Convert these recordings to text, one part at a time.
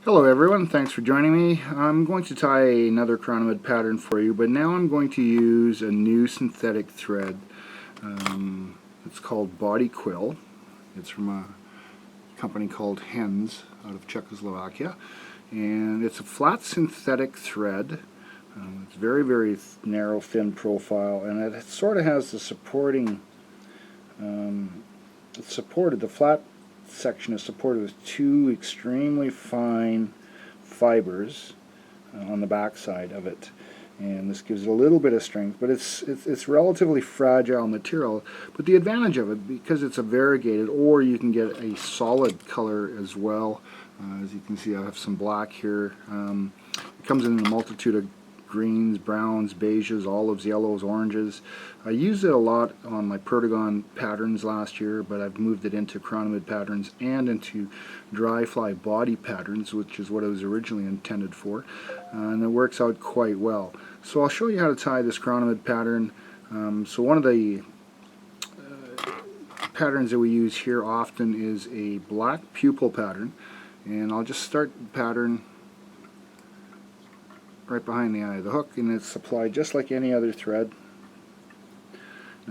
Hello everyone, thanks for joining me. I'm going to tie another Chironomid pattern for you, but now I'm going to use a new synthetic thread. It's called Body Quill. It's from a company called Hends out of Czechoslovakia, and it's a flat synthetic thread. It's very narrow, thin profile, and it sort of has the supporting, the flat section is supported with two extremely fine fibers on the back side of it, and this gives it a little bit of strength, but it's relatively fragile material. But the advantage of it, because it's a variegated, or you can get a solid color as well. As you can see, I have some black here. It comes in a multitude of greens, browns, beiges, olives, yellows, oranges. I used it a lot on my Protagon patterns last year, but I've moved it into Chironomid patterns and into dry fly body patterns, which is what it was originally intended for, and it works out quite well. So I'll show you how to tie this Chironomid pattern. So one of the patterns that we use here often is a black pupil pattern, and I'll just start the pattern right behind the eye of the hook, and it's applied just like any other thread.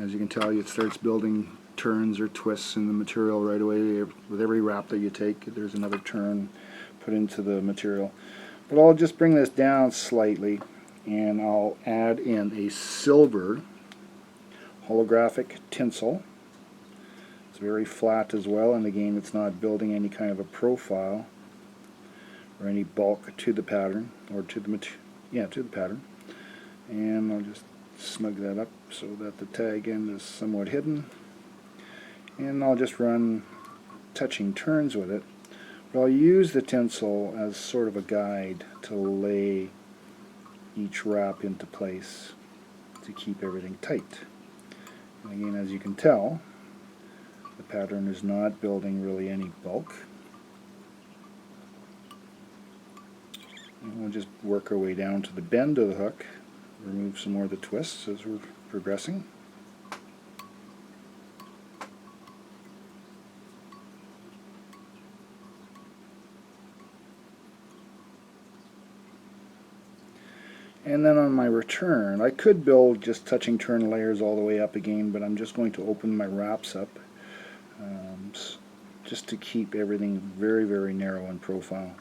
As you can tell, it starts building turns or twists in the material right away. With every wrap that you take, there's another turn put into the material. But I'll just bring this down slightly, and I'll add in a silver holographic tinsel. It's very flat as well, and again, it's not building any kind of a profile or any bulk to the pattern, or to the pattern. And I'll just snug that up so that the tag end is somewhat hidden. And I'll just run touching turns with it. But I'll use the tinsel as sort of a guide to lay each wrap into place to keep everything tight. And again, as you can tell, the pattern is not building really any bulk. And we'll just work our way down to the bend of the hook, remove some more of the twists as we're progressing. And then on my return, I could build just touching turn layers all the way up again, but I'm just going to open my wraps up just to keep everything very narrow in profile.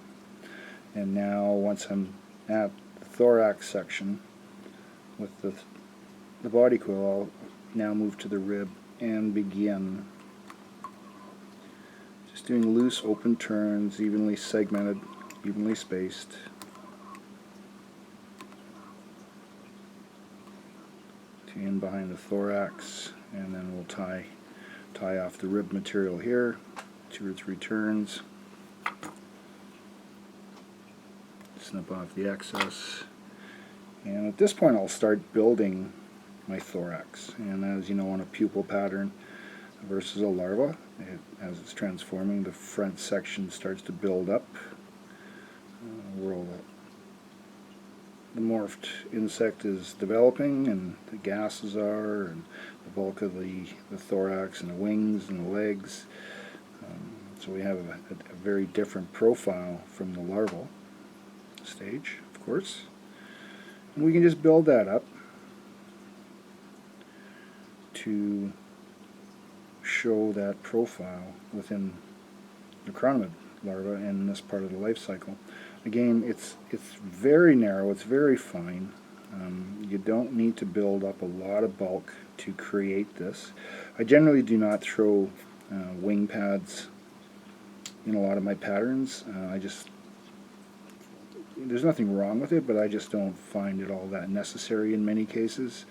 And now, once I'm at the thorax section with the body quill, I'll now move to the rib and begin just doing loose open turns, evenly segmented, evenly spaced. To in behind the thorax, and then we'll tie off the rib material here, 2 or 3 turns. Snip off the excess, and at this point I'll start building my thorax. And as you know, on a pupil pattern versus a larva, as it's transforming, the front section starts to build up where the morphed insect is developing and the gases are, and the bulk of the thorax and the wings and the legs. So we have a very different profile from the larval stage, of course. And we can just build that up to show that profile within the Chironomid larva in this part of the life cycle. Again, it's very narrow, it's very fine. You don't need to build up a lot of bulk to create this. I generally do not throw wing pads in a lot of my patterns. There's nothing wrong with it, but I just don't find it all that necessary in many cases.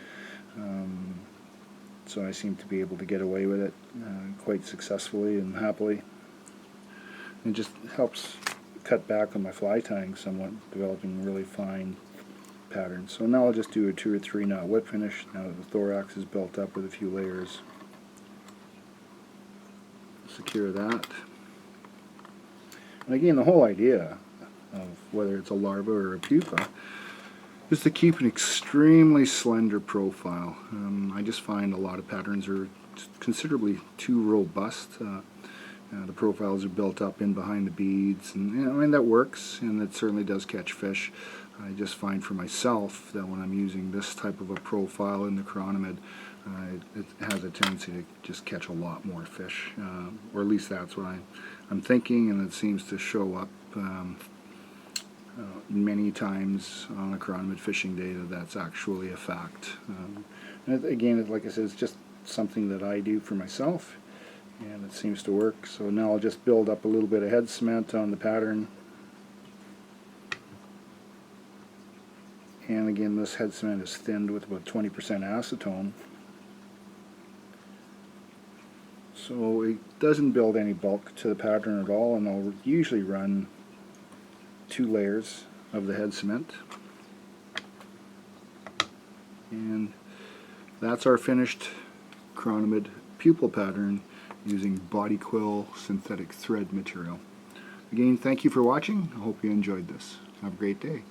So I seem to be able to get away with it quite successfully and happily. It just helps cut back on my fly tying somewhat, developing really fine patterns. So now I'll just do a 2 or 3 knot whip finish now that the thorax is built up with a few layers. Secure that. And again, the whole idea of whether it's a larva or a pupa is to keep an extremely slender profile. I just find a lot of patterns are considerably too robust. The profiles are built up in behind the beads, and I mean that works, and it certainly does catch fish. I just find for myself that when I'm using this type of a profile in the Chironomid, it has a tendency to just catch a lot more fish, or at least that's what I'm thinking, and it seems to show up many times on a Chironomid fishing day that's actually a fact. And again, like I said, it's just something that I do for myself, and it seems to work. So now I'll just build up a little bit of head cement on the pattern. And again, this head cement is thinned with about 20% acetone. So it doesn't build any bulk to the pattern at all, and I'll usually run 2 layers of the head cement. And that's our finished Chironomid pupil pattern using body quill synthetic thread material. Again, thank you for watching. I hope you enjoyed this. Have a great day.